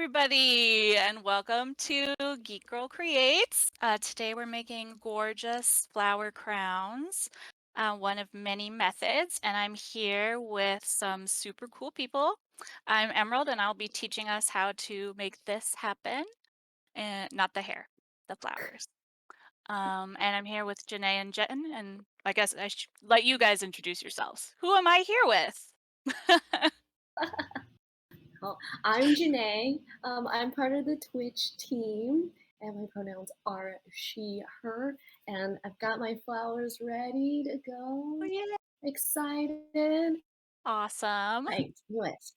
everybody, and welcome to Geek Girl Creates. Today we're making gorgeous flower crowns, one of many methods, and I'm here with some super cool people. I'm Emerald, and I'll be teaching us how to make this happen, and not the hair, the flowers. And I'm here with Jannae and Jenn, and I guess I should let you guys introduce yourselves. Who am I here with? Well, I'm Jannae. I'm part of the Twitch team, and my pronouns are she, her, and I've got my flowers ready to Oh, go. yeah. Excited. Awesome. Right, do it.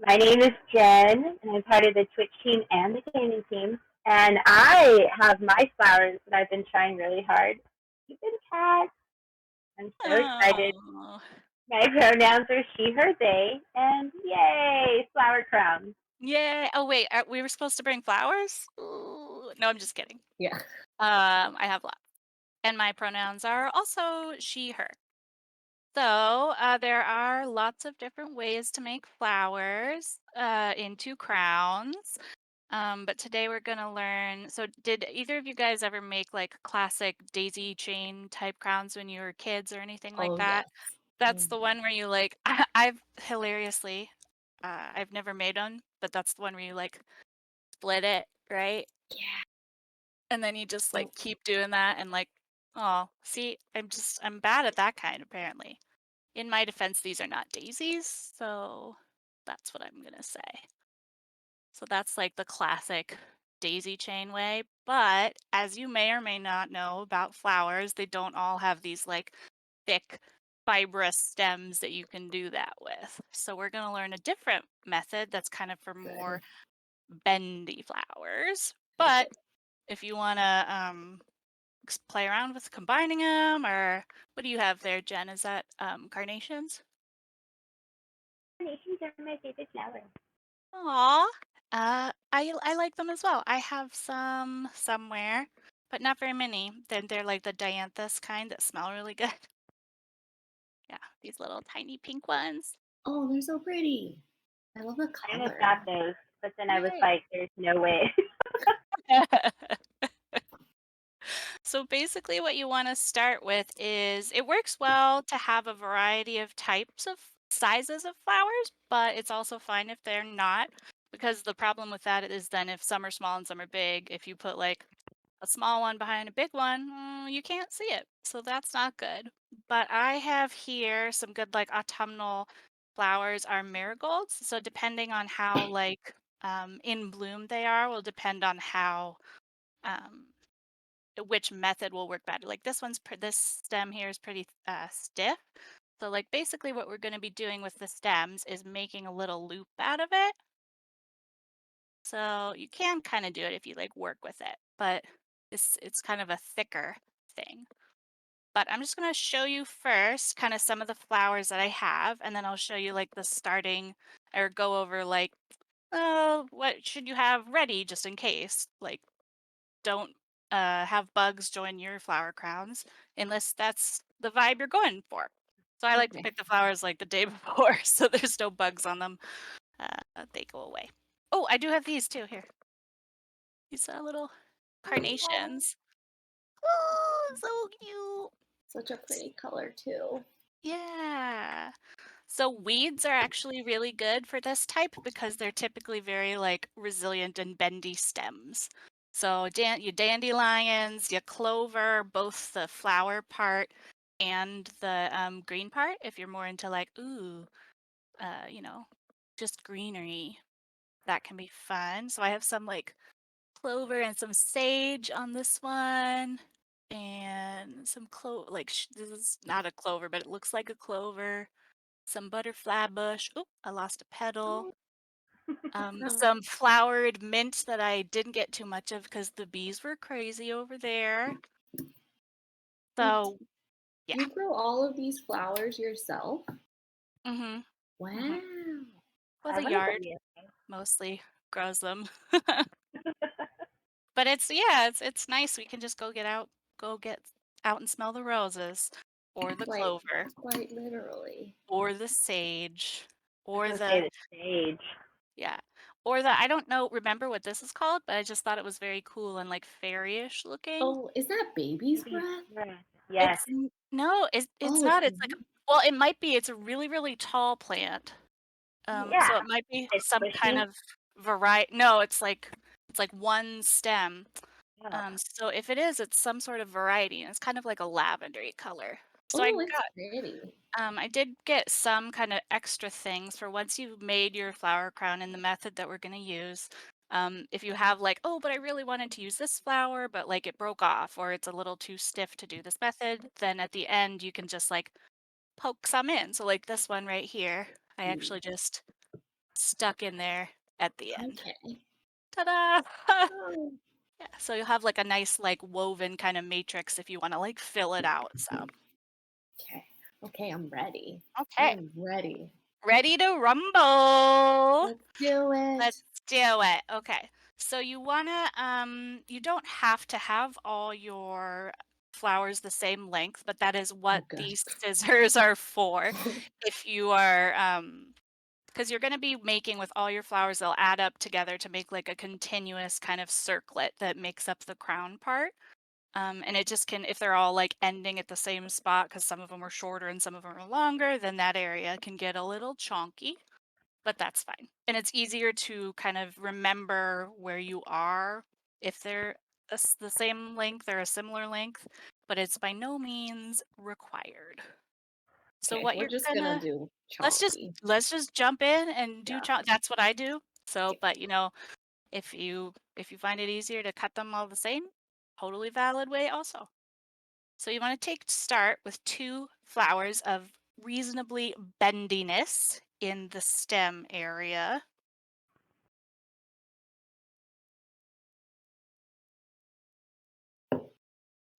My name is Jenn, and I'm part of the Twitch team and the gaming team. And I have my flowers that I've been trying really hard to keep in cat. I'm so excited. Oh, My pronouns are she, her, they, and yay, flower crowns. yay. Oh, wait, we were supposed to bring flowers? Ooh, no, I'm just kidding. Yeah. I have lots. And my pronouns are also she, her. So there are lots of different ways to make flowers into crowns. But today we're going to learn. So, did either of you guys ever make like classic daisy chain type crowns when you were kids or anything like Oh, that? yes. That's the one where you like, I've hilariously, I've never made one, but that's the one where you like split it, right? Yeah. And then you just like Oh, keep doing that and like, oh, see, I'm bad at that kind apparently. In my defense, these are not daisies, so that's what I'm gonna say. So that's like the classic daisy chain way. But as you may or may not know about flowers, they don't all have these like thick, fibrous stems that you can do that with. So we're going to learn a different method that's kind of for more good. bendy flowers. But Perfect. if you want to play around with combining them, or what do you have there, Jen? Is that carnations? Carnations are my favorite flower. Aw. I like them as well. I have some somewhere, but not very many. Then they're like the dianthus kind that smell really good. Yeah, these little tiny pink ones. Oh, they're so pretty. I love the I almost got color. those, but then I was Yay. like, there's no way. So basically what you want to start with is it works well to have a variety of types of sizes of flowers, but it's also fine if they're not, because the problem with that is then if some are small and some are big, if you put like a small one behind a big one, you can't see it. So that's not good. But I have here some good like autumnal flowers are marigolds. So depending on how like in bloom they are will depend on how um, which method will work better. Like this stem here is pretty stiff. So like basically what we're going to be doing with the stems is making a little loop out of it. So you can kind of do it if you like work with it, but it's kind of a thicker thing. But I'm just going to show you first kind of some of the flowers that I have, and then I'll show you like the starting or go over like, oh, what should you have ready just in case? Like, don't have bugs join your flower crowns unless that's the vibe you're going for. So I like to Okay. pick the flowers like the day before so there's no bugs on them. They go away. Oh, I do have these too. Here. These little carnations. Oh, so cute. Such a pretty color, too. Yeah. So weeds are actually really good for this type because they're typically very like resilient and bendy stems. So your dandelions, your clover, both the flower part and the green part, if you're more into like, ooh, you know, just greenery, that can be fun. So I have some like clover and some sage on this one, and some like this is not a clover, but it looks like a clover. Some butterfly bush. Oh, I lost a petal. Oh, Some flowered mint that I didn't get too much of because the bees were crazy over there. you, So yeah. you grow all of these flowers yourself? Mhm. Mhm. Wow. Well, I the want to yard believe. mostly grows them. But it's nice. We can just go get out and smell the roses or the Quite, clover quite literally. or the sage. I was or gonna say the the stage. yeah, or the I don't know remember what this is called, but I just thought it was very cool and, like, fairy-ish looking. Oh, is that baby's Baby's breath? breath. Yes. It's n no, it's Oh, it's not, it's like a well, it might be, it's a really, really tall plant, oh, so Yeah. it might be It's some kind squishy. of no, it's like one stem, Oh. so if it is, it's some sort of variety, and it's kind of like a lavendery color. So oh, it's pretty. I did get some kind of extra things for once you've made your flower crown in the method that we're going to use. If you have like, oh, but I really wanted to use this flower, but like it broke off or it's a little too stiff to do this method, then at the end you can just like poke some in. So like this one right here, I Mm, actually just stuck in there at the end. okay. Ta-da! Oh, Yeah, so you'll have like a nice like woven kind of matrix if you want to like fill it out. So okay. Okay, I'm ready. I okay, am ready. ready to rumble. Let's do Let's it. do it. Okay. So you wanna you don't have to have all your flowers the same length, but that is what Oh, good. these scissors are for. If you are because you're gonna be making with all your flowers, they'll add up together to make like a continuous kind of circlet that makes up the crown part. And it just can, if they're all like ending at the same spot, because some of them are shorter and some of them are longer, then that area can get a little chonky, but that's fine. And it's easier to kind of remember where you are if they're the same length or a similar length, but it's by no means required. So Okay, what we're you're just gonna gonna do let's just chonky. let's just jump in and do Yeah. that's what I do. So, Okay. but if you find it easier to cut them all the same, totally valid way also. So you want to start with two flowers of reasonably bendiness in the stem area.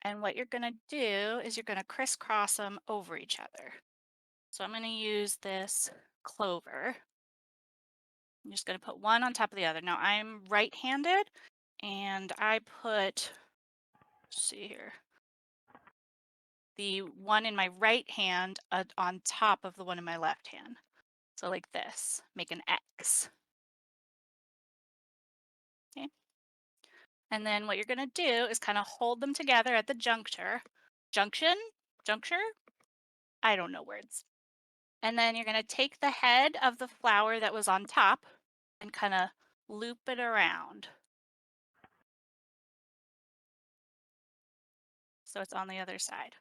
And what you're going to do is you're going to crisscross them over each other. So I'm going to use this clover. I'm just going to put one on top of the other. Now I'm right-handed and I put, let's see here, the one in my right hand on top of the one in my left hand. So like this, make an X. Okay. And then what you're going to do is kind of hold them together at the junction, juncture. I don't know words. And then you're going to take the head of the flower that was on top and kind of loop it around. So it's on the other side.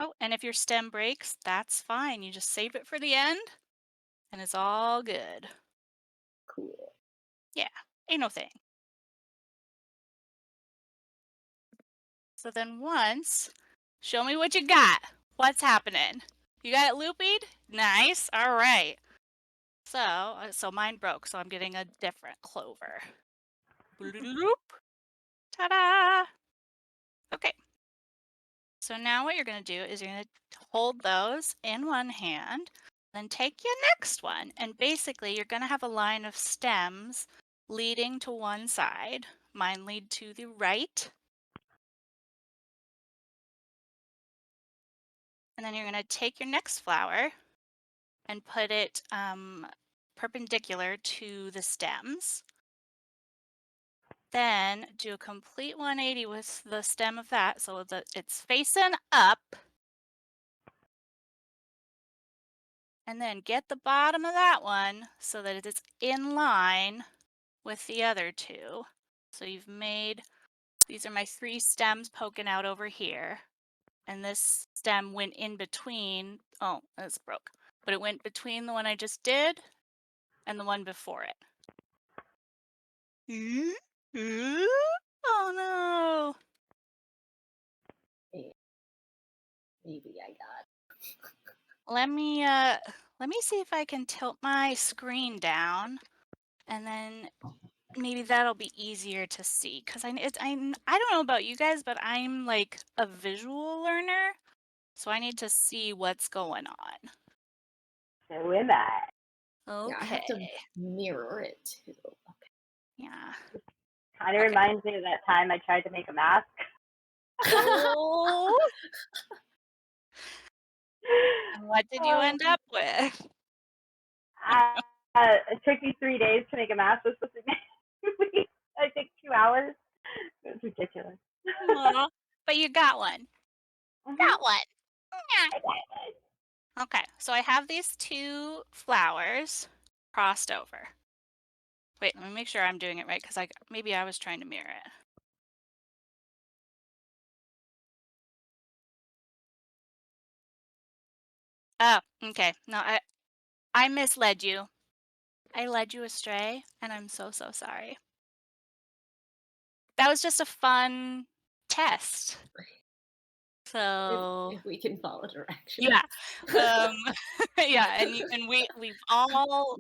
Oh, and if your stem breaks, that's fine. You just save it for the end and it's all good. Cool. Yeah, ain't no thing. So then once, show me what you got. What's happening? You got it loopied? Nice. All right. So mine broke, so I'm getting a different clover. Bloop. Ta-da! Okay. So now what you're going to do is you're going to hold those in one hand, then take your next one, and basically you're going to have a line of stems leading to one side. Mine lead to the right. And then you're going to take your next flower and put it perpendicular to the stems. Then do a complete 180 with the stem of that so that it's facing up. And then get the bottom of that one so that it's in line with the other two. So you've made, these are my three stems poking out over here. And this stem went in between, oh, that's broke. But it went between the one I just did and the one before it. Oh no. Yeah, maybe I got Let me see if I can tilt my screen down and then maybe that'll be easier to see because I don't know about you guys, but I'm like a visual learner, so I need to see what's going on. So am I. Yeah, I Okay. have to mirror it too. Yeah. Kind of Okay. reminds me of that time I tried to make a mask. Oh. And what did you Oh, end up with? I, it took me 3 days to make a mask. It was supposed to be I think 2 hours. It was ridiculous. Aw, but you got one. Mhm. Got one. I got it. Okay, so I have these two flowers crossed over. Wait, let me make sure I'm doing it right because maybe I was trying to mirror it. Oh, okay. No, I misled you. I led you astray, and I'm so, so sorry. That was just a fun test. So, If we can follow directions. yeah. Um, yeah, and we've all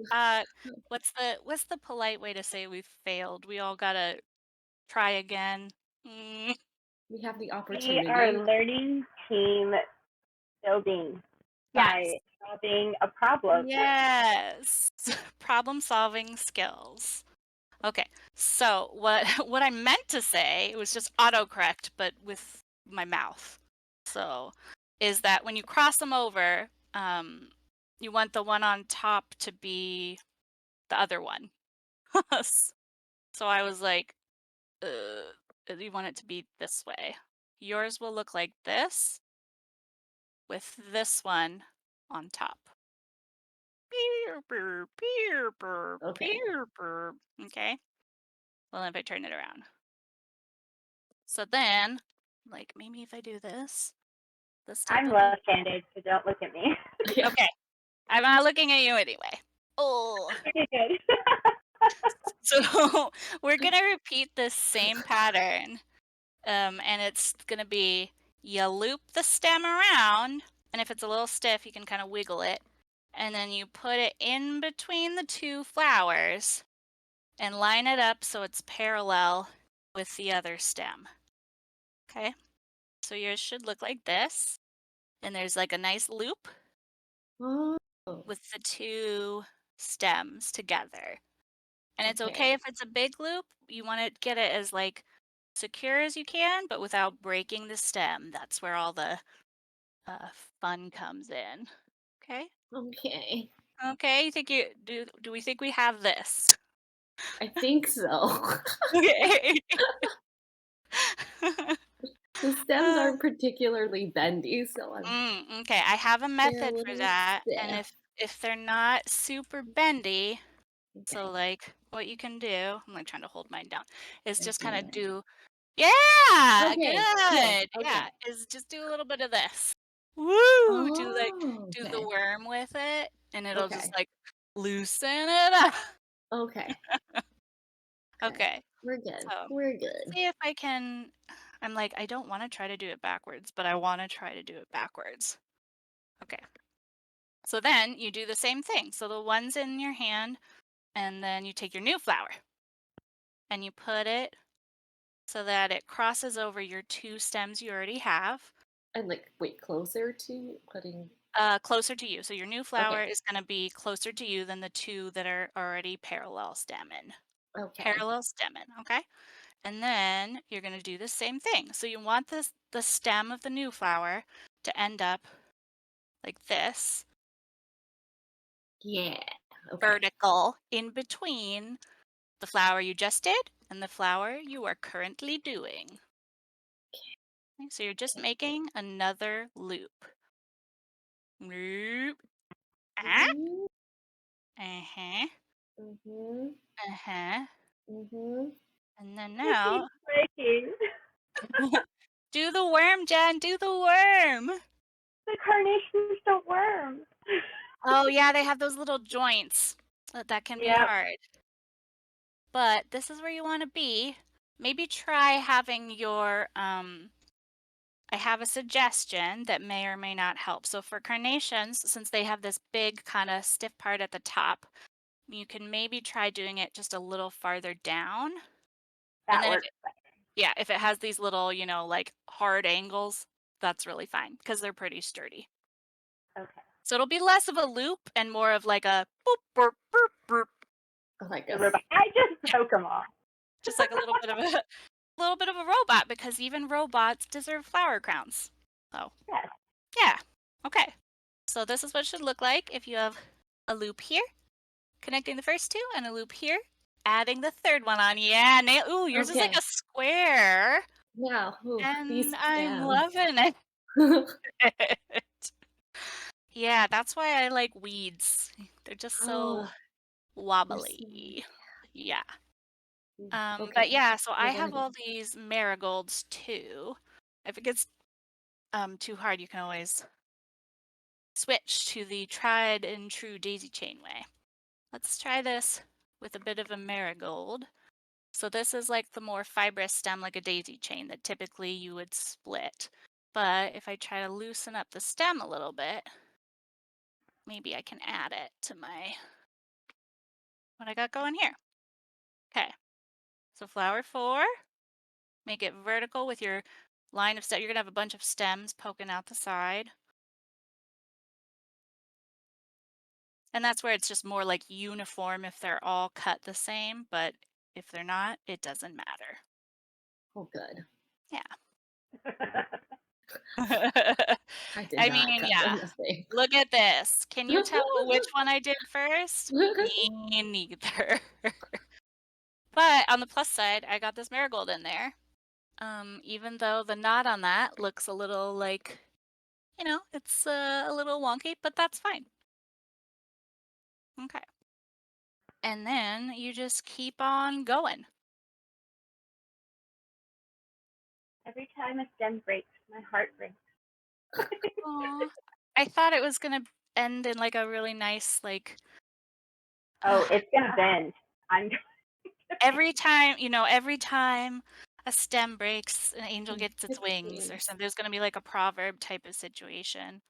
what's the polite way to say we've failed? We all gotta try again. Mm, We have the We are opportunity. learning team building yes. by solving a problem. Yes. Problem solving skills. Okay. So what what I meant to say, it was just autocorrect, but with my mouth. So is that when you cross them over, you want the one on top to be the other one. So I was like, you want it to be this way. Yours will look like this with this one on top. Peer, peer, peer, peer, Okay. peer, peer. Okay. Well, if I turn it around. So then, like, maybe if I do this type I'm of a. left-handed, so don't look at me. Yeah. Okay. I'm not looking at you anyway. Oh. Okay, good. So we're going to repeat this same pattern. And it's going to be you loop the stem around. And if it's a little stiff, you can kind of wiggle it. And then you put it in between the two flowers and line it up so it's parallel with the other stem. Okay, so yours should look like this. And there's like a nice loop Oh, with the two stems together. And it's okay okay. if it's a big loop. You want to get it as like secure as you can, but without breaking the stem. That's where all the uh, fun comes in. Okay. Okay. Okay. You think you do? Do we think we have this? I think so. Okay. The stems uh, aren't particularly bendy, so okay. I have a they're a method for little that, and stiff. if they're not super bendy, so Okay. like what you can do, I'm like trying to hold mine down, is Like just kind of here. do, yeah, Okay, cool. good, yeah, Okay. is just do a little bit of this. Woo! Oh, Do the okay. worm with it, and it'll just Okay. like loosen it up. Okay. Okay. Okay, We're good. so We're let's good. see if I can. I'm like, I don't want to try to do it backwards, but I want to try to do it backwards. Okay, so then you do the same thing. So the one's in your hand, and then you take your new flower and you put it so that it crosses over your two stems you already have, And like wait, closer to putting closer to you. So your new flower okay. is going to be closer to you than the two that are already parallel stemming. Okay. Parallel stemming, okay? And then you're going to do the same thing. So you want the stem of the new flower to end up like this, Yeah. Okay. vertical in between the flower you just did and the flower you are currently doing. Okay, so you're just Okay. making another loop. Loop. Ah. Mhm. Uh-huh. Mhm. Uh-huh. Mhm. And then It now keeps breaking. do the worm, Jen. Do the worm. The carnations don't worm. Oh yeah, they have those little joints. That can be Yep, hard. But this is where you want to be. Maybe try having your I have a suggestion that may or may not help. So for carnations, since they have this big kind of stiff part at the top, you can maybe try doing it just a little farther down. And that then works. yeah, if it has these little, like hard angles, that's really fine because they're pretty sturdy. Okay. So it'll be less of a loop and more of like a boop, boop, boop, boop. Oh my The god. robot. I just Yeah, broke them off. just like a little bit of a little bit of a robot because even robots deserve flower crowns. So Yes. yeah. Okay. So this is what it should look like if you have a loop here, connecting the first two, and a loop here, adding the third one on. Yeah, nail. Ooh, yours is like Okay. a square, Yeah. Ooh, these and I'm stems. loving it. Yeah, that's why I like weeds. They're just so Oh, they're so wobbly. Yeah. But okay. yeah, so I We're gonna have go. all these marigolds too. If it gets too hard, you can always switch to the tried and true daisy chain way. Let's try this with a bit of a marigold. So this is like the more fibrous stem, like a daisy chain that typically you would split. But if I try to loosen up the stem a little bit, maybe I can add it to my what I got going here. Okay, so flower 4, make it vertical with your line of stem. You're gonna have a bunch of stems poking out the side. And that's where it's just more like uniform if they're all cut the same, but if they're not, it doesn't matter. Oh, good. Yeah. I did I not mean, cut yeah. them the same. Look at this. Can you tell which one I did first? Me neither. But on the plus side, I got this marigold in there. Even though the knot on that looks a little like, it's a little wonky, but that's fine. Okay. And then you just keep on going. Every time a stem breaks, my heart breaks. Aw. I thought it was gonna end in like a really nice Oh, it's gonna bend. I'm every time a stem breaks, an angel gets its Its wings or wings. something. There's gonna be like a proverb type of situation.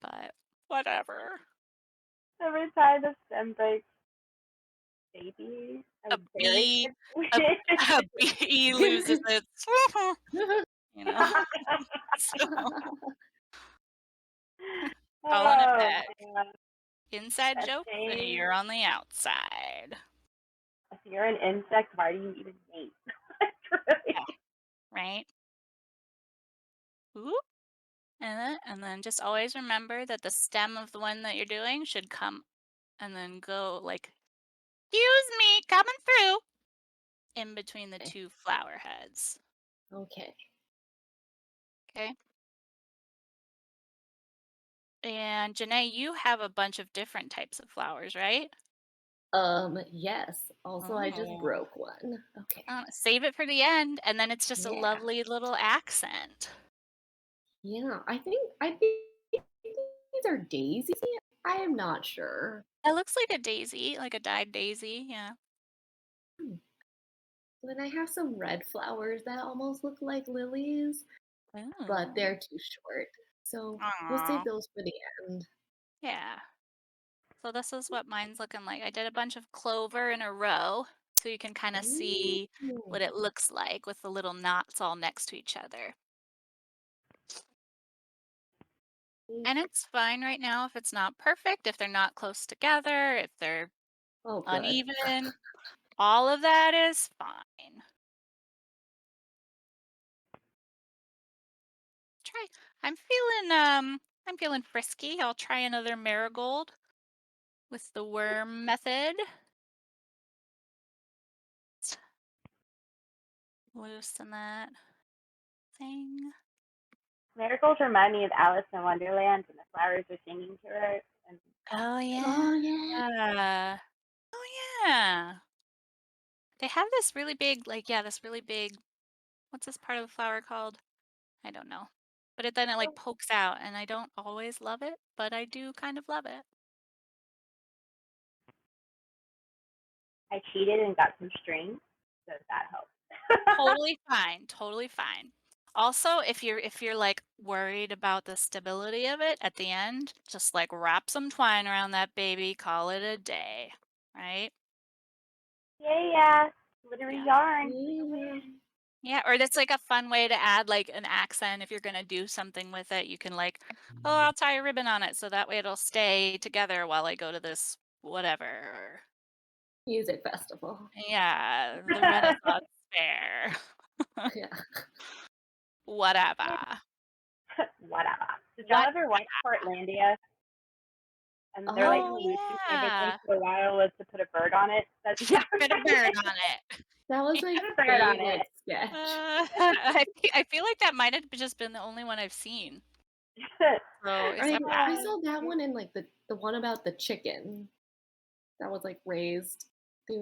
But whatever. every time the stem breaks, baby. I A would very bee a quickly. a bee loses its you know. So calling it Oh back. my god. Inside That joke, saying, you're on the outside. if you're an insect, why do you even mate? Yeah, Really. right? Oop. And then just always remember that the stem of the one that you're doing should come and then go like, "Excuse me, coming through," in between the Okay. two flower heads. Okay. Okay. And Janae, you have a bunch of different types of flowers, right? Yes. Also, I just Oh. broke one. Okay. Save it for the end, and then it's just a Yeah. lovely little accent. Yeah. I think these are daisies. I am not sure. It looks like a daisy, like a dyed daisy. Yeah. Hmm. Then I have some red flowers that almost look like lilies, but Ooh. they're too short. So we'll save Aw. those for the end. Yeah. So this is what mine's looking like. I did a bunch of clover in a row so you can kind of Ooh. see what it looks like with the little knots all next to each other. And it's fine right now if it's not perfect, if they're not close together, if they're Oh, good. uneven. All of that is fine. Try. I'm feeling frisky. I'll try another marigold with the worm method. Loosen that thing. Miracles remind me of Alice in Wonderland when the flowers are singing to her. And Oh yeah. Oh, yeah. Oh yeah. They have this really big, this really big. What's this part of the flower called? I don't know. But then it like pokes out, and I don't always love it, but I do kind of love it. I cheated and got some strings, so that helps. Totally fine, totally fine. Also, if you're like worried about the stability of it at the end, just like wrap some twine around that baby, call it a day, right? Yeah, yeah. Glittery Yeah. yarn for the Yeah. win. Yeah, or that's like a fun way to add like an accent if you're gonna do something with it. You can like, oh, I'll tie a ribbon on it so that way it'll stay together while I go to this whatever. Or, Music festival. yeah, the Renaissance fair. Yeah. Whatever. Whatever. Did y'all What? ever watch Portlandia? And their like Oh, Oh, solution for everything yeah. for a while was to put a bird on it. That's Yeah, put a bird on that was it. my put a bird on favorite it. sketch. I feel like that might have just been the only one I've seen. So if I ever I Yeah. saw that one in like the one about the chicken that was like raised. They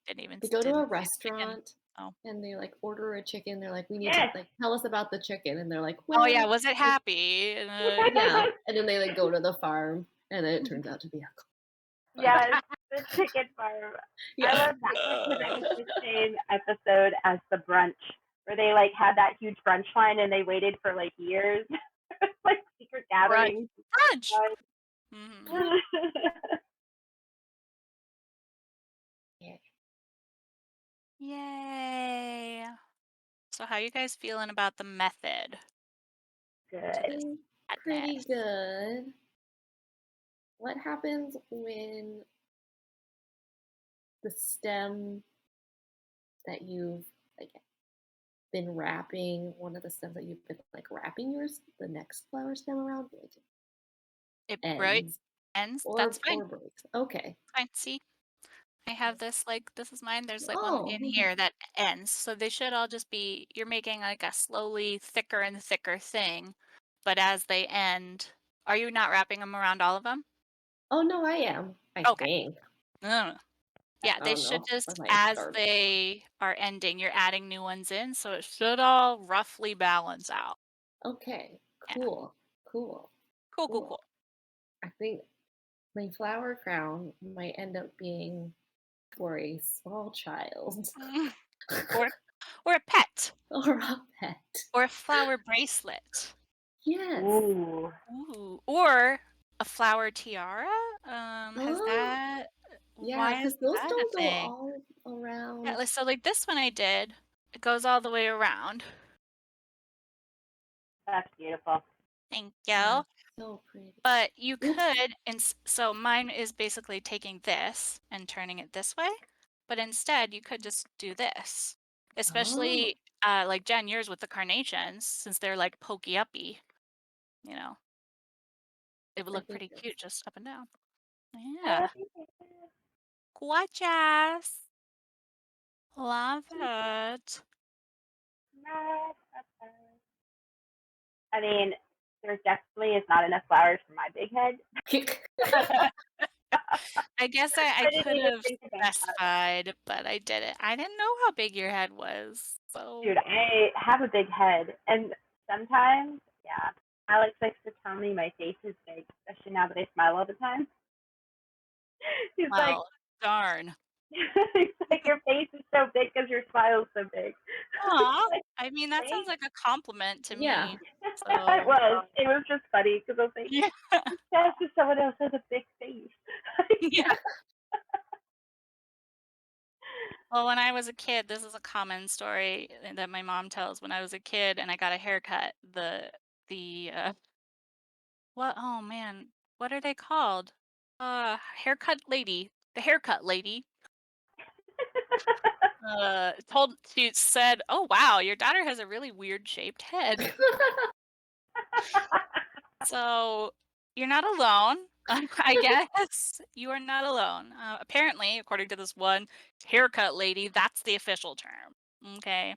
they go to a didn't see the chicken. restaurant Oh. and they like order a chicken. They're like, we need to Yes. like tell us about the chicken, and they're like, Oh, yeah, well, was it like, happy? yeah. And then they like go to the farm, and then it turns out to be a like Yes, the chicken farm. I yeah. love that one because it was the same episode as the brunch, where they like had that huge brunch line and they waited for like years, like secret Brunch. gatherings. Brunch! Mhm. Yeah. Yay. So how you guys feeling about the method to Good. this Pretty madness? good. What happens when the stem that you've like been wrapping, one of the stems that you've been like wrapping yours, the next flower stem around, like It right ends ends? That's or fine. breaks? Okay. Fine. See, I have this like this is mine. There's like one Oh, in here that ends. So they should all just be you're making like a slowly thicker and thicker thing. But as they end, are you not wrapping them around all of them? oh no, I am. I Okay. think. Mm. Yeah, I they don't should know. I just might as start. they are ending, you're adding new ones in, so it should all roughly balance out. Okay. Yeah. Cool. Cool. Cool, cool, Cool. cool. I think my flower crown might end up being for a small child Mm. Or or a pet, or a pet. or a flower bracelet. Yes. Ooh. Ooh, or a flower tiara? Has Oh, that yeah, why is because those that a don't go thing? all Yeah, around. like, so, like, this one I did, it goes all the way around. That's beautiful. Thank Yeah, you. so pretty. But you Oops. could so mine is basically taking this and turning it this way, but instead you could just do this. Oh, Especially, like Jen, yours with the carnations, since they're, like, pokey uppy, you know, it would I look think pretty cute that's just up and down. Oh, Yeah. Gorgeous. Love it. I mean, there definitely is not enough flowers for my big head. I guess I I didn't could even have think about that. specified, but I didn't. I didn't know how big your head was. So, Dude, I have a big head, and sometimes, yeah, Alex likes to tell me my face is big, especially now that I smile all the time. He's like, well, darn. he's like, your face is so big because your smile is so big. Aw. Like, I mean, that sounds thanks. like a compliment to yeah. me. It So, was. It was just funny because I was like, yeah. that's just someone else has a big face. Yeah. Well, when I was a kid, this is a common story that my mom tells. When I was a kid and I got a haircut, the what? Oh man, what are they called? Haircut lady. The haircut lady told she said, "Oh wow, your daughter has a really weird shaped head." So you're not alone. I guess you are not alone. Apparently, according to this one haircut lady, that's the official term. Okay,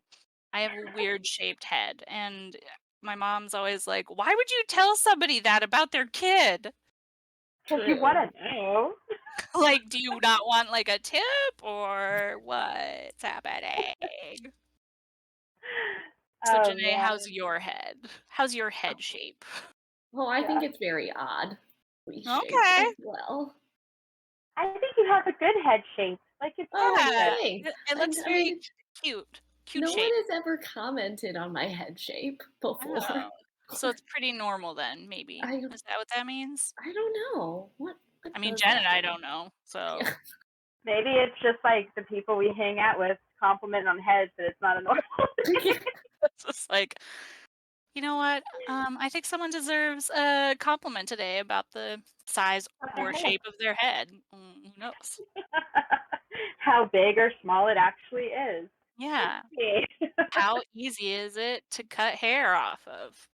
I have a weird shaped head, and my mom's always like, "Why would you tell somebody that about their kid? Because you want True. to know. Like, do you not want like a tip or what's happening?" So, Oh Janae, man. how's your head? How's your head shape? Well, I think Yeah. it's very odd. We shaped Okay. as well. I think you have a good head shape. Like it's Oh, really Yeah, good. thanks. it looks I very mean, cute. Cute no one shape. has ever commented on my head shape before. Oh, so it's pretty normal then, maybe. I Is that what that means? I don't know. What I mean, does Jen and that I mean? don't know, so Yeah. Maybe it's just like the people we hang out with compliment on heads, but it's not a normal thing. it's just like, you know what? I think someone deserves a compliment today about the size or shape of their head. Who knows? How big or small it actually is. Let's Yeah. see. How easy is it to cut hair off of?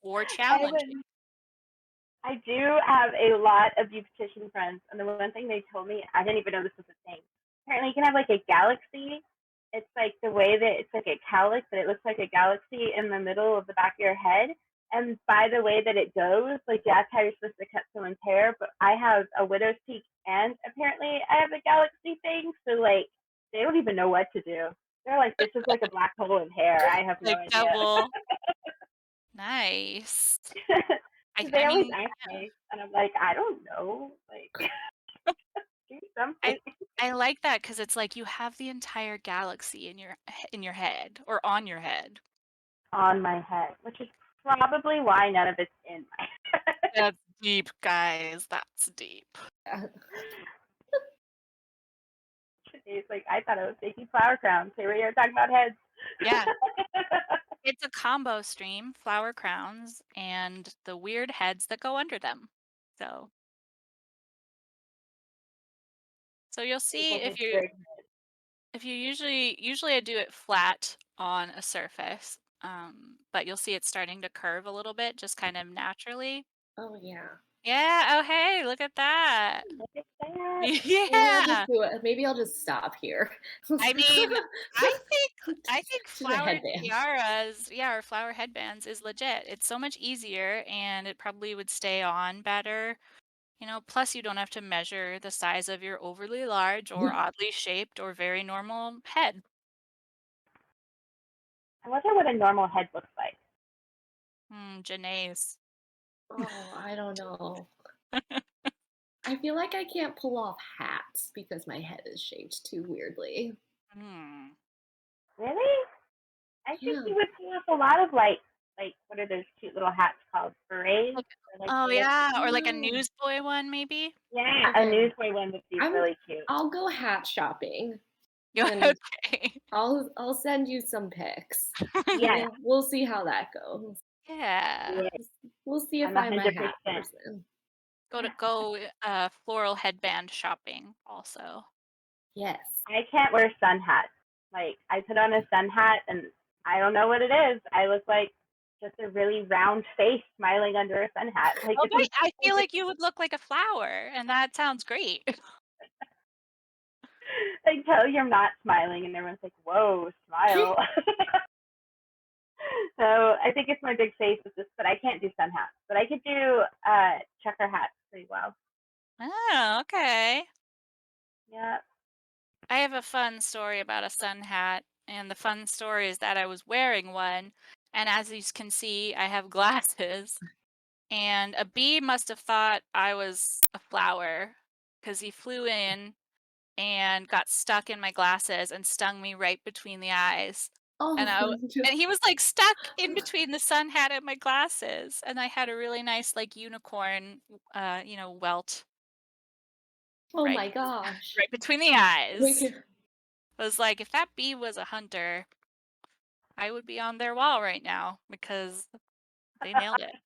Or I challenging? haven't I do have a lot of beautician friends, and the one thing they told me, I didn't even know this was a thing. Apparently, you can have like a galaxy. It's like the way that it's like a calyx, but it looks like a galaxy in the middle of the back of your head. And by the way that it goes, like that's how you're supposed to cut someone's hair. But I have a widow's peak, and apparently I have a galaxy thing. So like they don't even know what to do. They're like, this is like a black hole in hair. I have no Like idea. double. Nice. They I always mean, ask yeah. me, and I'm like, I don't know. Like, do something I I like that because it's like you have the entire galaxy in your head or on your head. on my head, which is probably why none of it's in my head. That's deep, guys. That's deep. It's like I thought I was making flower crowns. Here we are talking about heads. Yeah. It's a combo stream, flower crowns and the weird heads that go under them. So so you'll see People think if you weird. usually I do it flat on a surface, but you'll see it starting to curve a little bit just kind of naturally. Oh yeah. Yeah, oh, hey, look at that. Look at that. Maybe I'll Yeah. just do it. Maybe I'll just stop here. I mean, I think To the flower headbands. tiaras, yeah, or flower headbands is legit. It's so much easier and it probably would stay on better. Plus you don't have to measure the size of your overly large or oddly shaped or very normal head. I wonder what a normal head looks like. Jannae's. Oh, I don't know. I feel like I can't pull off hats because my head is shaped too weirdly. Hmm. Really? I think Yeah. you would pull off a lot of like what are those cute little hats called? Berets? Like, Or like oh the little, yeah, or like a Oh, newsboy one maybe? yeah, a okay. newsboy one would be I'm really cute. I'll go hat shopping Yeah, and okay. I'll send you some pics. Yeah, We'll see how that goes. Yeah. yeah, We'll see if I'm a I'm a hundred hat percent. person. Floral headband shopping also. Yes. I can't wear sun hats. Like I put on a sun hat and I don't know what it is. I look like just a really round face smiling under a sun hat. Like Oh, it's wait, I feel like, like you would look like a flower, and that sounds great. like tell you're not smiling and everyone's like, whoa, smile. So I think it's my big face with this, but I can't do sun hats. But I could do checker hats pretty well. Oh, okay. Yeah. I have a fun story about a sun hat, and the fun story is that I was wearing one, and as you can see, I have glasses, and a bee must have thought I was a flower because he flew in and got stuck in my glasses and stung me right between the eyes. And Oh, I w and he was, like, stuck in between the sun hat and my glasses, and I had a really nice, like, unicorn, welt oh right my gosh. right between the eyes. Like, I was like, "If that bee was a hunter, I would be on their wall right now because they nailed it."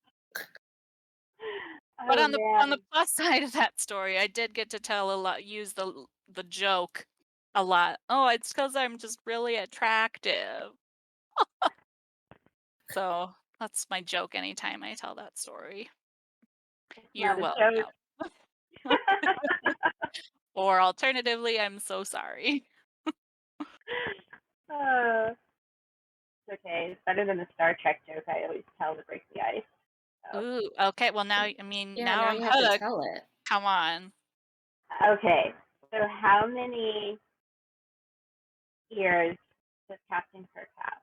But Oh on the man. plus side of that story, I did get to tell a lot use the joke a lot. "Oh, it's because 'cause I'm just really attractive." So, that's my joke anytime I tell that story. It's You're not a joke. welcome. Or alternatively, I'm so sorry. uh, it's okay. It's better than the Star Trek joke I always tell to break the ice. So Ooh, okay, well, yeah, now now I'm you have to hooked. tell it. Come on. okay. So how many ears does Captain Kirk have?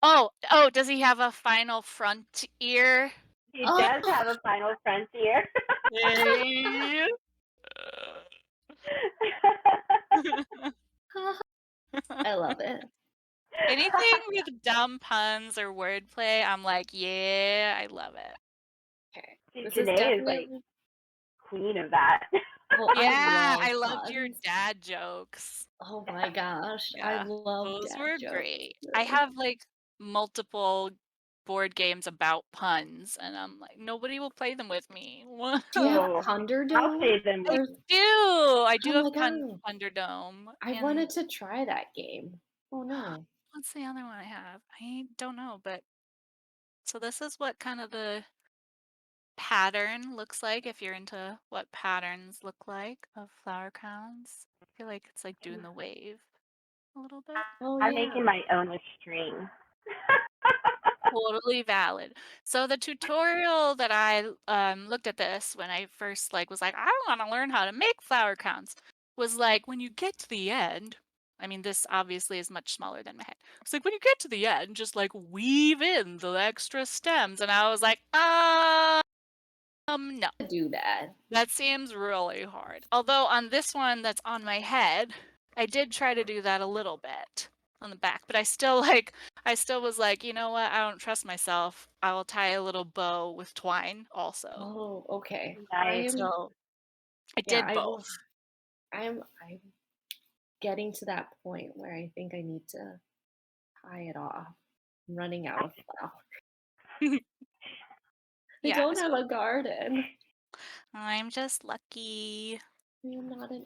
Oh, does he have a final front ear? He does Oh, have a final frontier. Yeah. I love it. Anything with dumb puns or wordplay, I'm like, "Yeah, I love it." Okay. See, This is Jannae is like definitely. queen of that. Oh, I Yeah, love I loved your puns. dad jokes. Oh my gosh, I Yeah, love those dad were jokes great. I too. have, like, multiple board games about puns, and I'm like, "Nobody will play them with me." Do you have Oh, I'll Thunderdome? say them I with. Or I do oh my have god, Thunderdome, I and wanted to try that game. Oh no. what's the other one I have? I don't know, but So this is what kind of the pattern looks like if you're into what patterns look like of flower crowns. I feel like it's like doing the wave a little bit. Oh I'm making yeah. my own with string. Totally valid. So the tutorial that I looked at this when I first was like, I want to learn how to make flower crowns was like when you get to the end. I mean, this obviously is much smaller than my head. It's like when you get to the end, just like weave in the extra stems, and I was like, no. Do that. That seems really hard. Although on this one that's on my head, I did try to do that a little bit on the back, but I still was like, you know what? I don't trust myself. I will tie a little bow with twine also. Oh, okay. I Nice. am So I yeah, did both. I'm getting to that point where I think I need to tie it off. I'm running out of flour. I Yeah, don't have so a garden. I'm just lucky. I am not an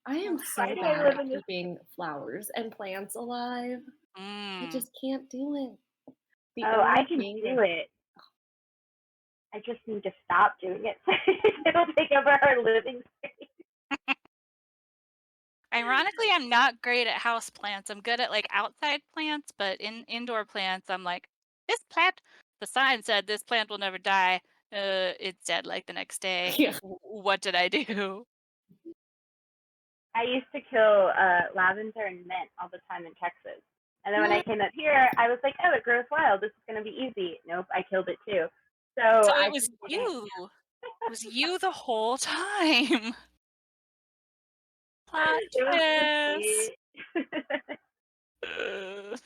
I Well, am Why so do I bad live at in this? keeping flowers and plants alive. I mm. just can't do it. The Oh, I only can thing do it. I just need to stop doing it so it'll take over our living space. Ironically, I'm not great at house plants. I'm good at like outside plants, but in indoor plants, I'm like, this plant, the sign said this plant will never die. It's dead like the next day. yeah. What did I do? I used to kill lavender and mint all the time in Texas. And then when I What? came up here, I was like, oh, it grows wild. This is going to be easy. Nope, I killed it too. So So it I was keep getting, you. It was you the whole time. Plot it was twist. just Ugh.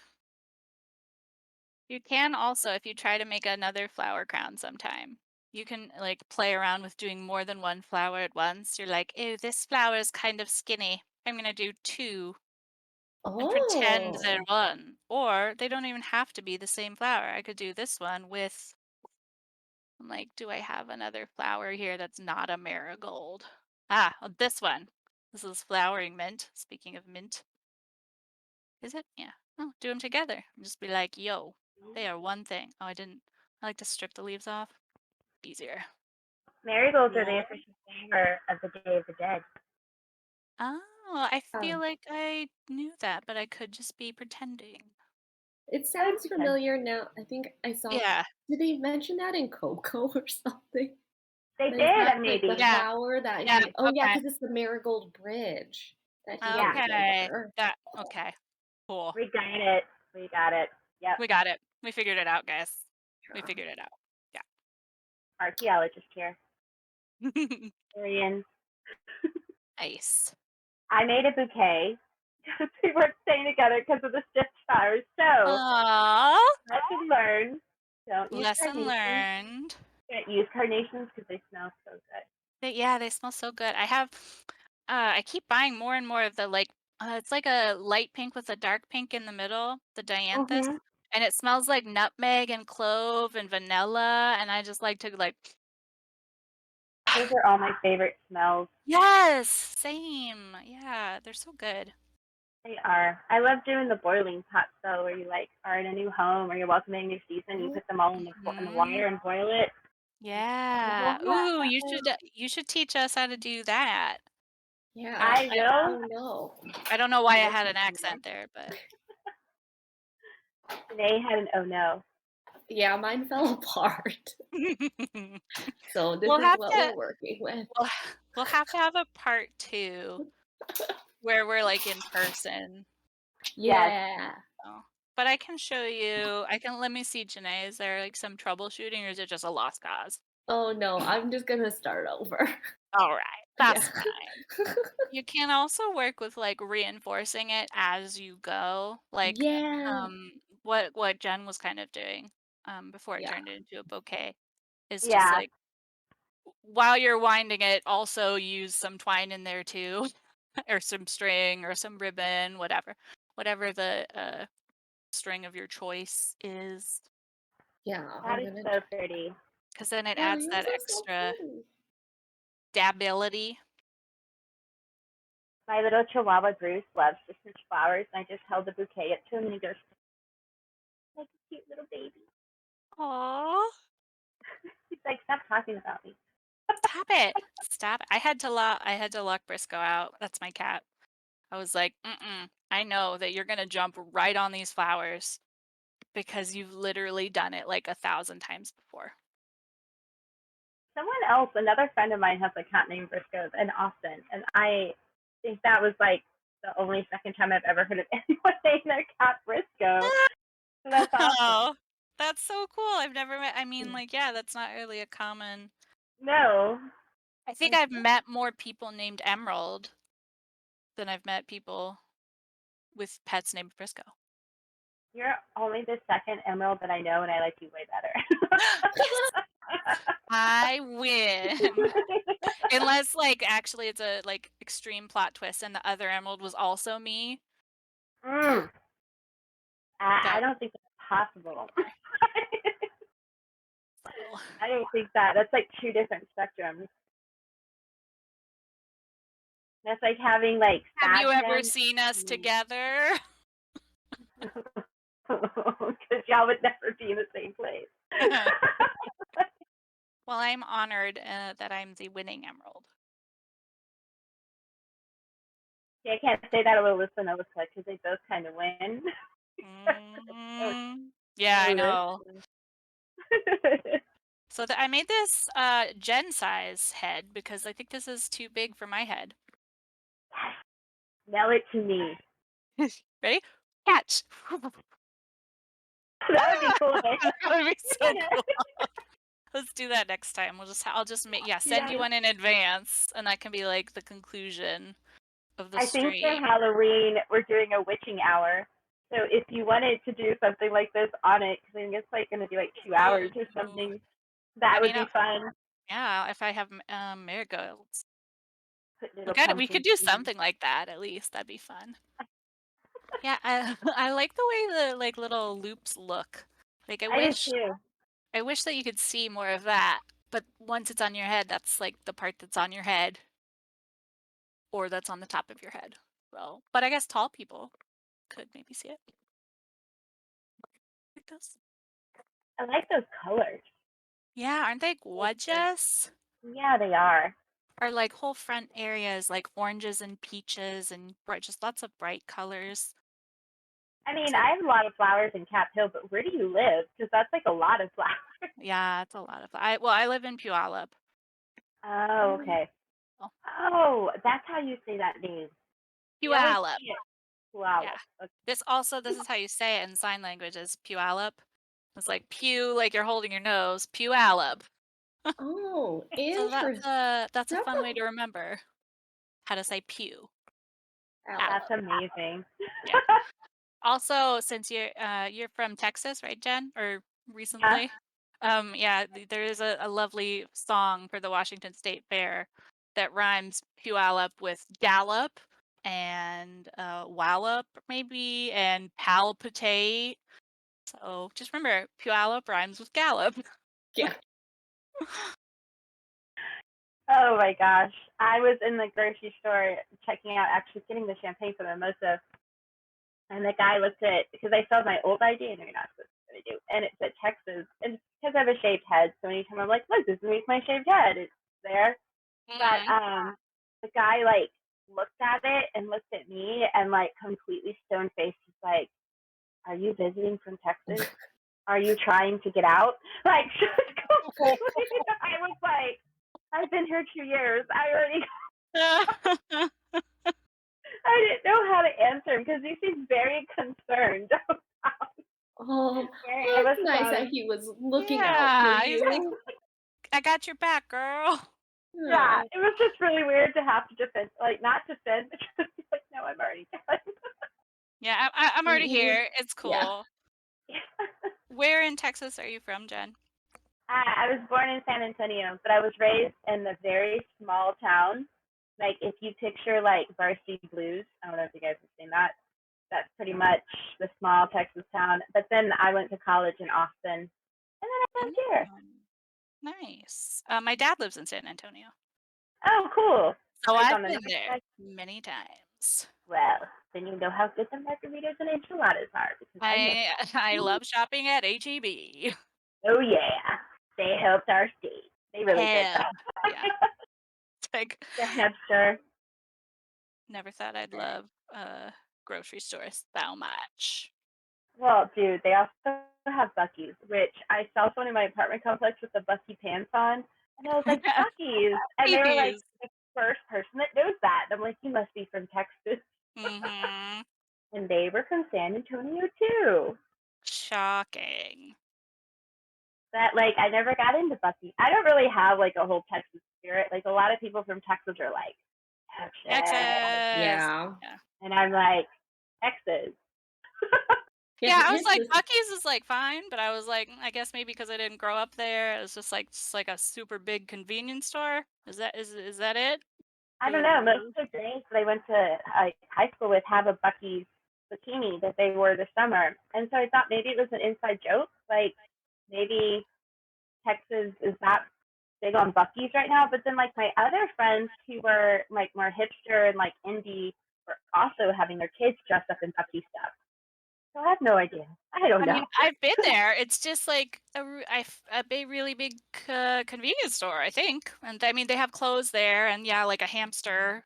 You can also, if you try to make another flower crown sometime, you can like play around with doing more than one flower at once. You're like, ew, this flower is kind of skinny. I'm gonna do two and pretend they're Oh. one. Or they don't even have to be the same flower. I could do this one with, I'm like, do I have another flower here that's not a marigold? This one. This is flowering mint. Speaking of mint, is it? Yeah. Oh, do them together. And just be like, yo, they are one thing. Oh, I didn't. I like to strip the leaves off. Easier. marigolds are the No. official flower of the Day of the Dead. Oh, I feel Um, like I knew that, but I could just be pretending. it I would sounds pretend. familiar now. I think I saw. Yeah. Did they mention that in Coco or something? They Is that did, the maybe. Yeah. flower that Yeah. he? Oh yeah, Okay. because it's the marigold bridge that he Yeah, goes Okay. over. That. Okay. Cool. we got it. We got it. Yep. We got it. We figured it out, guys. We Yeah. figured it out. Archaeologist here. Yeah. Historian. Nice. I made a bouquet because we weren't staying together because of the stiff flowers. So, Aww. lesson learned. Don't use Lesson carnations. learned. Can't use carnations because they smell so good. Yeah, they smell so good. I keep buying more and more of the it's like a light pink with a dark pink in the middle, the dianthus, Mm-hmm. and it smells like nutmeg and clove and vanilla, and I just like to like, Those are all my favorite smells. yes, same. Yeah, they're so good. They are. I love doing the boiling pots though, where you like are in a new home or you're welcoming a new season. You put them all in the Mhm. water and boil it. I love Yeah. Ooh, that. you should teach us how to do that. I Yeah. don't I I will. Oh no. I don't know why I'm I had working an on that. accent there, but They had an oh no. Yeah, mine fell apart. So this we'll is have what to we're working with. we'll we'll have to have a part 2 where we're like in person. Yes. Yeah. Oh. But I can show you. Let me see, Jannae. Is there like some troubleshooting or is it just a lost cause? Oh no, I'm just gonna start over. All right, Yeah. that's fine. You can also work with like reinforcing it as you go. Like Yeah. what Jen was kind of doing before it Yeah. turned into a bouquet is just Yeah. like while you're winding it, also use some twine in there too, or some string or some ribbon, whatever the string of your choice is, Yeah, That I'm is gonna so pretty. because then it Oh, adds yours that are so extra pretty. dability. My little Chihuahua Bruce loves to snitch flowers, and I just held the bouquet up to him, and he goes like a cute little baby. Aw. He's like, stop talking about me. Stop it. Stop it. I had to lock Briscoe out. That's my cat. I was like, "Mm-mm. I know that you're gonna jump right on these flowers because you've literally done it like 1,000 times before." Someone else, another friend of mine, has a cat named Briscoe in Austin, and I think that was like the only second time I've ever heard of anyone naming their cat Briscoe. So that's awesome. Oh, that's so cool. I've never met I mean, like, yeah, that's not really a common No, I think like I've met more people named Emerald than I've met people with pets named Briscoe. you're only the second Emerald that I know, and I like you way better. Yes! I win. Unless, like, actually it's a, like, extreme plot twist and the other Emerald was also me. mm, I That don't think that's possible. okay. So, I don't think that. That's like two different spectrums. That's like having like have you sad ever Jen. seen us together? Because y'all would never be in the same place. Well, I'm honored, that I'm the winning Emerald. Yeah, I can't say that about Alyssa and Alyssa because they both kind of win. Yeah, I Alyssa. know. So I made this Gen size head because I think this is too big for my head. Mail it to me. Ready? Catch. That would be cool. That would be so Yeah. cool. Let's do that next time. I'll just make send you Yes. one in advance, and that can be like the conclusion of the I think for stream. Halloween we're doing a witching hour. So if you wanted to do something like this on it, because I think it's like going to be like 2 hours or Ooh. something, that I would mean, be fun. yeah, if I have marigolds, Put we little got we could pumpkins do in. something like that at least. That'd be fun. Yeah, I I like the way the like little loops look. Like I did too. I wish that you could see more of that, but once it's on your head, that's like the part that's on your head or that's on the top of your head. Well, but I guess tall people could maybe see it like this. I like those colors. Yeah, aren't they Like the- gorgeous? Yeah, they are. Our like whole front areas like oranges and peaches and bright, just lots of bright colors. I mean, So I have a lot of flowers in Cap Hill, but where do you live? Because that's like a lot of flowers. yeah, it's a lot of I live in Puyallup. Oh, okay. Oh, Oh, that's how you say that name. We always Puyallup. see it. Wow. Yeah. This is how you say it in sign language is Puyallup. It's like pew, like you're holding your nose. Puyallup. Oh, So interesting. that's a That's fun way to remember how to say pew. Alex. That's Allup. amazing. Yeah. Also, since you're from Texas, right, Jen? Or Yeah. recently? Yeah, there is a lovely song for the Washington State Fair that rhymes Puyallup with gallop and wallop maybe and palpitate. So just remember, Puyallup rhymes with gallop. Yeah. Oh my gosh. I was in the grocery store checking out, actually getting the champagne for the mimosa, and the guy looked at, because I saw my old ID, and you're not supposed to do, and it said Texas. And it's because I have a shaved head, so anytime I'm like, look, this is my shaved head, it's there. But Mhm. the guy like looked at it and looked at me and like completely stone faced. He's like, "Are you visiting from Texas? Are you trying to get out?" Like just completely. I was like, "I've been here 2 years. I already." I didn't know how to answer him because he seemed very concerned. Oh, It well, was that's nice that he was looking out for Yeah, he's like, you. I got your back, girl. yeah, Oh, it was just really weird to have to defend, like not defend, but just be like, "No, I'm already done." Yeah, I'm already you, here. It's yeah. cool. Where in Texas are you from, Jen? I was born in San Antonio, but I was raised in a very small town. Like if you picture like Varsity Blues, I don't know if you guys have seen that. That's pretty much the small Texas town. But then I went to college in Austin, and then I moved here. Mm, nice. My dad lives in San Antonio, Oh, cool. so Like I've on the been north there side. many times. Well, then you know how good the margaritas and enchiladas are because I miss I I them. love shopping at HEB. Oh yeah, they helped our state. They really did. Hell, yeah. It's like, The hamster. never thought I'd love grocery stores so much. Well, dude, they also have Bucky's, which I saw someone in my apartment complex with the Bucky pants on, and I was like, Bucky's, and they were like, Babies. the first person that knows that. And I'm like, you must be from Texas, Mm-hmm. and they were from San Antonio too. Shocking. That like I never got into Bucky. I don't really have like a whole Texas spirit. Like a lot of people from Texas are like Texas, Texas. Yeah. Yeah. and I'm like Texas. Yeah, I was like, Texas. Bucky's is like fine, but I was like, I guess maybe because I didn't grow up there, it was just like a super big convenience store. Is that it? I don't know. Most Ooh. of the girls that I went to high school with have a Bucky's bikini that they wore this summer, and so I thought maybe it was an inside joke. Like maybe Texas is not big on Bucky's right now. But then like my other friends who were like more hipster and like indie were also having their kids dressed up in Bucky stuff. So I have no idea. I don't I know. mean, I've been there. It's just like a big, really big convenience store, I think. And I mean, they have clothes there, and yeah, like a hamster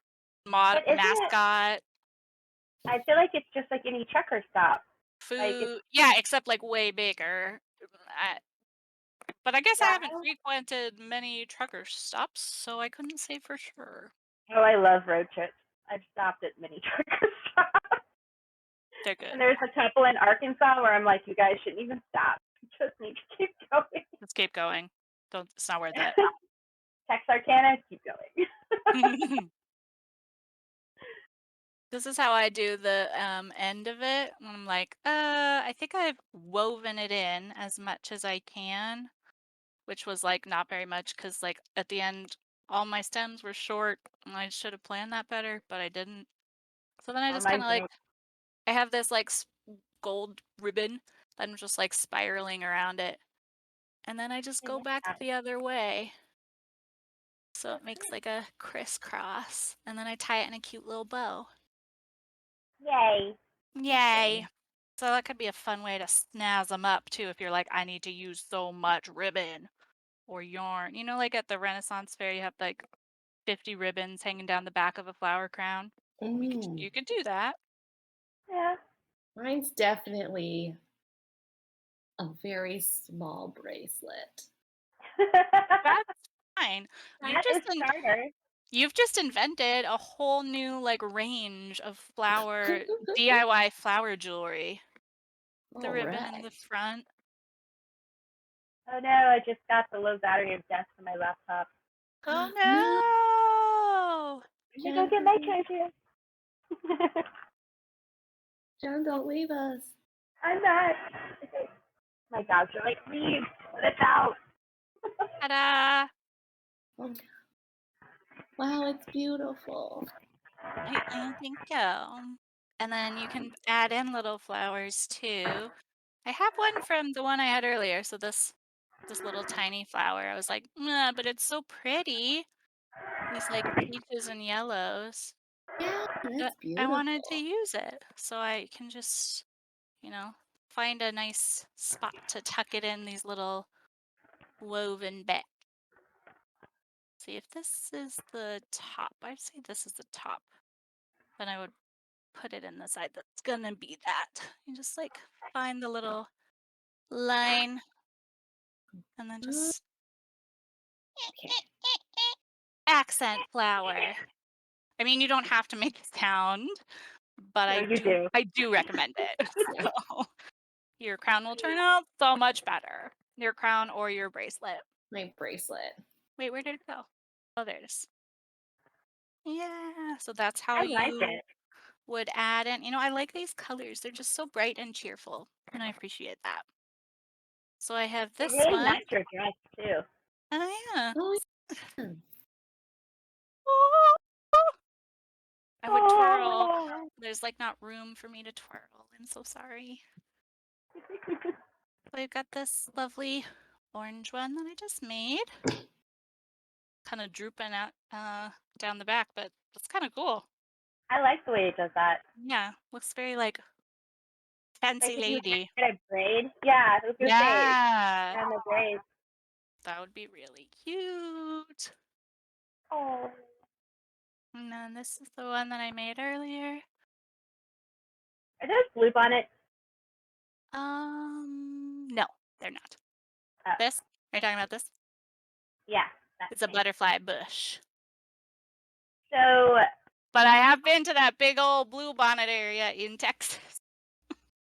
But isn't it? mascot, I feel like it's just like any trucker stop. Like it's food. Yeah, except like way bigger. I, but I guess I haven't yeah. frequented many trucker stops, so I couldn't say for sure. Oh, I love road trips. I've stopped at many trucker stops. They're And good. there's a couple in Arkansas where I'm like, you guys shouldn't even stop. You just need to keep going. Let's keep going. Don't. It's not worth it. Texarkana, keep going. This is how I do the end of it. When I'm like, I think I've woven it in as much as I can, which was like not very much because like at the end, all my stems were short. And I should have planned that better, but I didn't. So then I Oh just kind my of like, god. I have this like gold ribbon that I'm just like spiraling around it. And then I just I go like back that. the other way. So it makes like a crisscross. And then I tie it in a cute little bow. Yay. Yay. So that could be a fun way to snazz them up too if you're like, I need to use so much ribbon or yarn. You know, like at the Renaissance fair, you have like 50 ribbons hanging down the back of a flower crown. Mm. You could do that. Yeah. Mine's definitely a very small bracelet. That's fine. You've That is starter. you've just invented a whole new like range of flower DIY flower jewelry. The All ribbon in right. the front. Oh no, I just got the low battery of death for my laptop. Oh No, no. Let me go Jen, get my please. treasure. Jen, don't leave us. I'm not. Okay. My dogs are like, leave. Let us out. Ta-da! Oh, wow, it's beautiful. Thank you. And then you can add in little flowers too. I have one from the one I had earlier. So this little tiny flower. I was like, but it's so pretty. These like peaches and yellows. Yeah, But that's I wanted to beautiful. use it. So I can just, you know, find a nice spot to tuck it in these little woven bits. See if this is the top. I'd say this is the top. Then I would put it in the side that's gonna be that. You just like find the little line and then just Okay. accent flower. I mean, you don't have to make a sound, but No, you do. I do recommend it. So your crown will turn out so much better. Your crown or your bracelet. My bracelet. Wait, where did it go? Oh, there it is. Yeah, so that's how I like you it. would add in. You know, I like these colors. They're just so bright and cheerful, and I appreciate that. So I have They this really one. match your dress too. Oh yeah. Oh, yeah. I would twirl. Oh. There's like not room for me to twirl. I'm so sorry. So I've got this lovely orange one that I just made. Kind of drooping out down the back, but it's kind of cool. I like the way it does that. Yeah, looks very like Like fancy if you lady. get a braid. Yeah, I was gonna say Yeah, around the braids. that would be really cute. Oh. And then this is the one that I made earlier. Are those blue bonnets? No, they're not. Oh, This? Are you talking about this? yeah, that's It's a me. butterfly bush. So, But I have been to that big old blue bonnet area in Texas.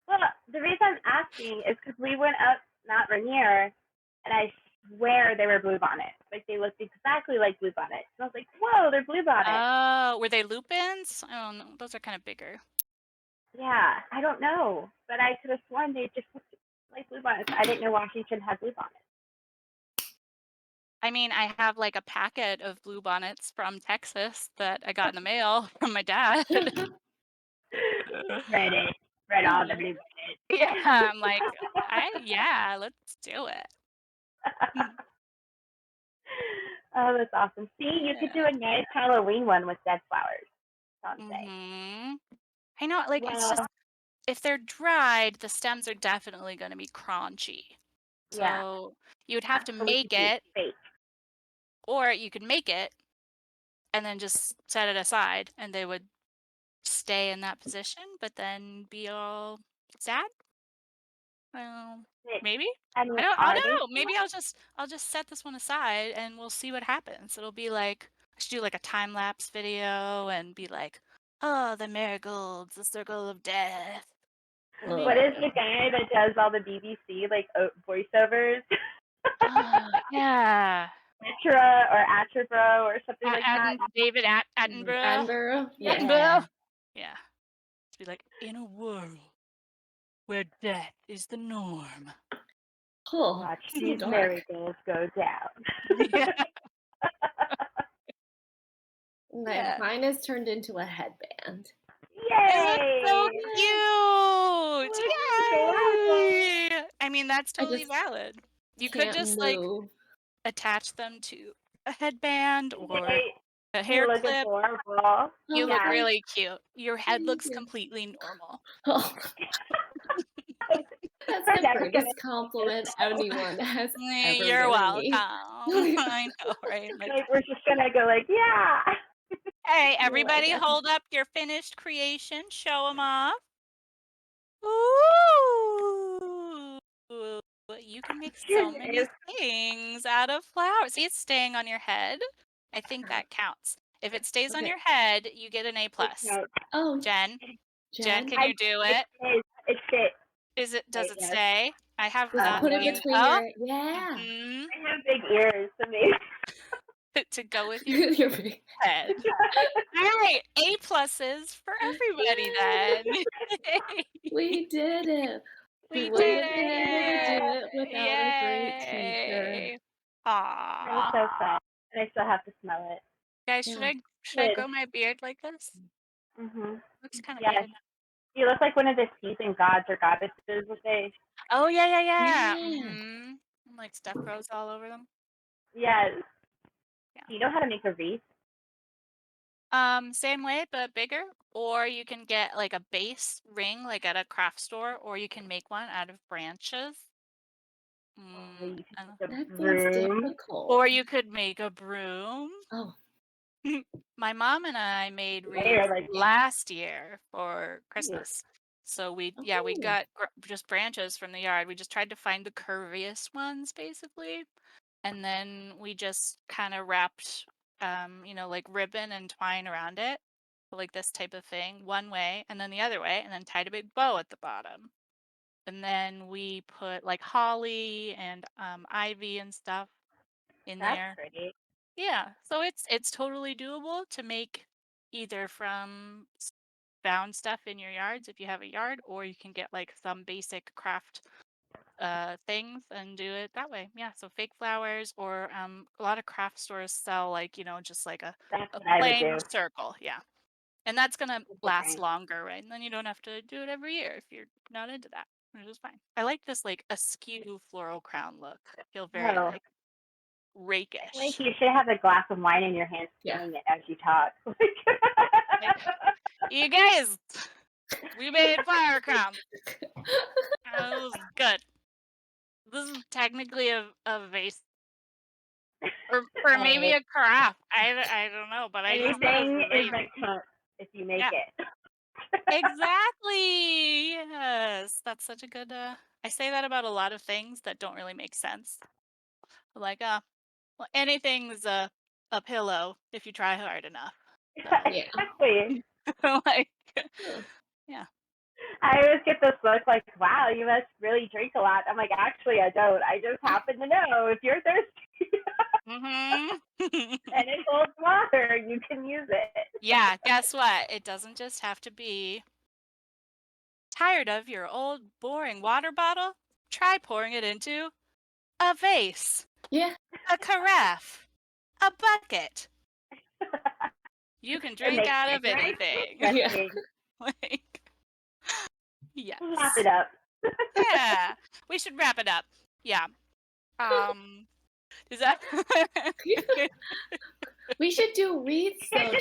well, the reason I'm asking is because we went up Mount Rainier, and I swear they were blue bonnets. Like they looked exactly like blue bonnets. And I was like, whoa, they're blue bonnets. Oh, were they lupins? I don't know. Those are kind of bigger. Yeah, I don't know, but I could have sworn they just looked like blue bonnets. I didn't know Washington had blue bonnets. I mean, I have like a packet of blue bonnets from Texas that I got in the mail from my dad. Read it. Read all the blue Yeah, bonnets. I'm like, yeah, let's do it. Oh, that's awesome. See, you could do Yeah. a nice Halloween one with dead flowers someday. I know, like it's just Well, if they're dried, the stems are definitely going to be crunchy. yeah. So you would have to But we make could do it it, fake. or you could make it and then just set it aside, and they would stay in that position, but then be all sad. Well, maybe. I mean, I are don't they know. still? Maybe I'll just set this one aside and we'll see what happens. It'll be like I should do like a time lapse video and be like, oh, the marigolds, the circle of death. Maybe. What is the guy that does all the BBC like voiceovers? Oh, yeah. Atra or Attleboro or something like that. David Attenborough. Attenborough? Yeah. Attenborough. Yeah. To be like, in a world where death is the norm. Oh, Watch so these dark. marigolds go down. Yeah. Yeah. Mine has turned into a headband. It looks so Yay! cute. Yay! I mean, that's I totally just valid. You could can't just like move. attach them to a headband or a You hair look clip. adorable. You Oh, look Yeah. really cute. Your head thank looks you. completely normal. Oh, that's We're the never greatest gonna compliment anyone has ever You're given welcome. me. I know, right? Like, like we're just gonna go like, yeah. hey, You're everybody, like, hold up your finished creation. Show them off. Ooh. You can make so many things out of flowers. See, it's staying on your head. I think that counts. If it stays on Okay. your head, you get an A+. Oh, Jen, Jen, can you do it? It fits. Does it Yes. stay? I have just the put it thing. between Oh, your yeah. I have big ears, so maybe. to go with your Your big- head. All right, A pluses for everybody then. We did it. We Wouldn't did have been able to do it! it without a great teacher. Yay! That was Aw. so fun. And I still have to smell it. Guys, Yeah. should I Good. grow my beard like this? Mhm. Looks kind of Yes. good. You look like one of the seasoned gods or goddesses with a. Oh yeah. Yeah. Like stuff grows all over them. Yes. Yeah. Do you know how to make a wreath? Same way but bigger. Or you can get like a base ring like at a craft store, or you can make one out of branches. Or you could And- make a That seems broom. difficult. or you could make a broom. Oh, My mom and I made They're wreaths like, last year for Christmas. So we oh. got just branches from the yard. We just tried to find the curviest ones basically. And then we just kind of wrapped like ribbon and twine around it. Like this type of thing, one way and then the other way, and then tied a big bow at the bottom. And then we put like holly and ivy and stuff in that's there. pretty. Yeah, so it's totally doable to make either from found stuff in your yards if you have a yard, or you can get like some basic craft things and do it that way. Yeah, so fake flowers or a lot of craft stores sell like, just like That's a what I would plain do. circle. Yeah. And that's gonna It's last different. longer, right? And then you don't have to do it every year if you're not into that, which is fine. I like this like askew floral crown look. I feel very Oh. like I rakish. think you should have a glass of wine in your hand, Yeah. spinning it as you talk. Like, you guys, We made flower crown. That was good. This is technically a vase, or maybe Hey, a carafe. I don't know, but I use it as anything a is vase. a cunt if you make Yeah, it. exactly. Yes, that's such a good. I say that about a lot of things that don't really make sense. Like, well, anything's a pillow if you try hard enough. So, Yeah. Exactly. like, Huh. yeah. I always get this look like, wow, you must really drink a lot. I'm like, actually, I don't. I just happen to know if you're thirsty Mhm. and it holds water, you can use it. Yeah, guess what? It doesn't just have to be tired of your old boring water bottle. Try pouring it into a vase, Yeah. a carafe, a bucket. You can It drink makes out a of difference. anything. Trust Yeah. me. Like, Wrap it yes. up. Yeah. We should wrap it up. Yeah. Um, is that We should do wreaths though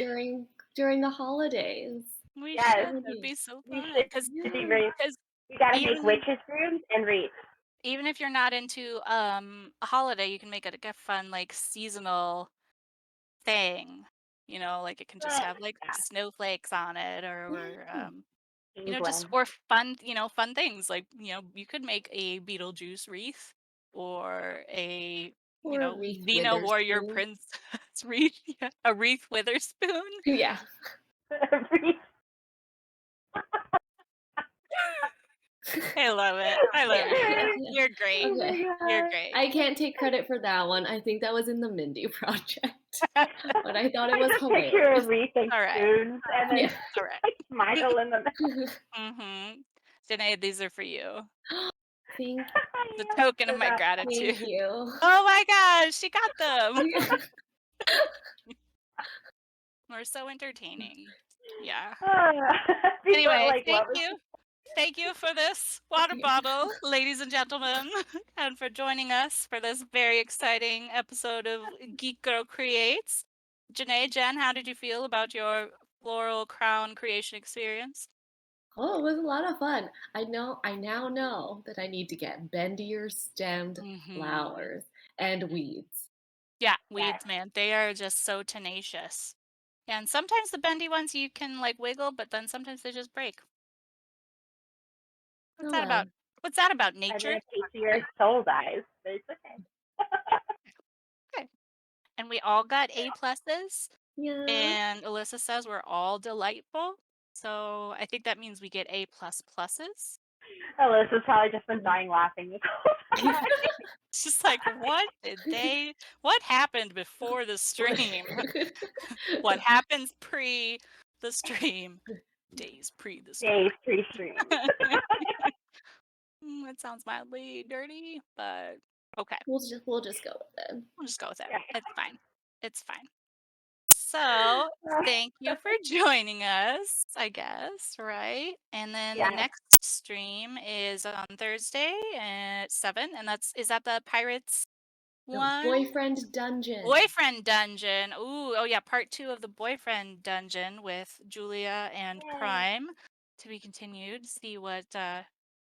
during the holidays. we Yes, should. That would That'd be be so we fun. should Cause, do yeah. wreaths. 'cause We gotta make even witches' brooms and wreaths. even if you're not into a holiday, you can make it like a fun like seasonal thing. You know, like it can just have like Yeah. snowflakes on it you know, just England. or fun, fun things like, you could make a Beetlejuice wreath or a, Or a wreath Xena warrior witherspoon. princess wreath, yeah, a wreath Witherspoon. Yeah. Wreath. I love it. I love Yeah. you. Yeah. You're great. Oh Okay. my You're god. great. I can't take credit for that one. I think that was in the Mindy project. But I thought it I was just picture a hilarious. wreath of All right. spoons and then Yeah. All right. like smile in the middle. Mhm. Jannae, these are for you. Thank The I token of love my that. gratitude. thank you. Oh my gosh, she got them. Okay. We're so entertaining. Yeah. Ah, people are Anyway, like, thank what was you. Thank you for this water bottle, ladies and gentlemen, and for joining us for this very exciting episode of Geek Girl Creates. Jannae, Jen, how did you feel about your floral crown creation experience? Oh, it was a lot of fun. I now know that I need to get bendier stemmed Hmm. flowers and weeds. Yeah, that? weeds, man. They are just so tenacious. And sometimes the bendy ones you can like wiggle, but then sometimes they just break. What's Oh that about? well. What's that about? I'm in Nature? a piece of your soul dies, but it's okay. Okay. And we all got A pluses. Yeah. And Alyssa says we're all delightful. So I think that means we get A plus pluses. Alyssa's probably just been dying laughing this whole time. It's just like, what happened before the stream? What happens pre the stream? Days pre the stream. Days pre-stream. It sounds mildly dirty, but okay. We'll just go with it. We'll just go with it. Yeah. It's fine. It's fine. So, thank you for joining us, I guess, right? And then the Yeah. next stream is on Thursday at 7, and is that the Pirates No, one? boyfriend dungeon. Boyfriend Dungeon. Ooh, oh yeah, part 2 of the Boyfriend Dungeon with Julia and Yay. Prime to be continued. See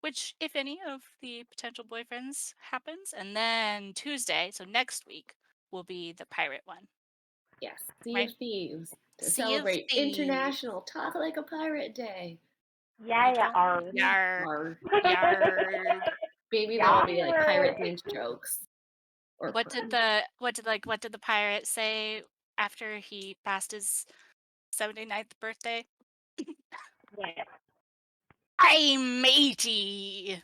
which, if any, of the potential boyfriends happens. And then Tuesday, so next week, will be the pirate one, Yes, Sea right? of Thieves to Sea of celebrate Thieves. International Talk Like a Pirate Day. Yeah, You yeah, told me. ours. Yarg. Or Yarg. maybe there will be like Yar. pirate themed jokes. Or What did the pirate say after he passed his 79th birthday? Yeah. I'm matey.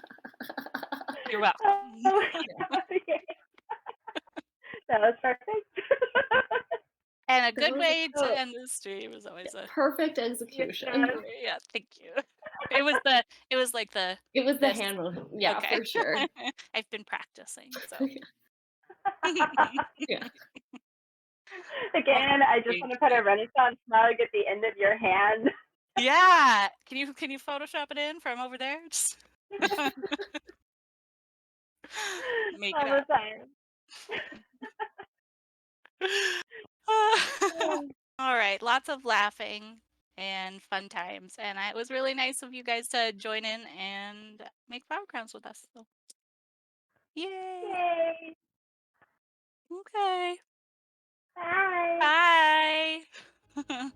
Oh, you're welcome. Oh, yeah. That was perfect. And a That good was way to Oh, end the stream is always a perfect yes, execution. yeah, thank you. It was like the It was the this. handle. Yeah, Okay. for sure. I've been practicing, so. Yeah. Oh, Again, I just thank want to put you. a Renaissance mug at the end of your hand. Yeah. Can you Photoshop it in from over there? Just make it All the up. time. All right, lots of laughing and fun times. And it was really nice of you guys to join in and make flower crowns with us. So, yay. Yay! Okay. Bye! Bye.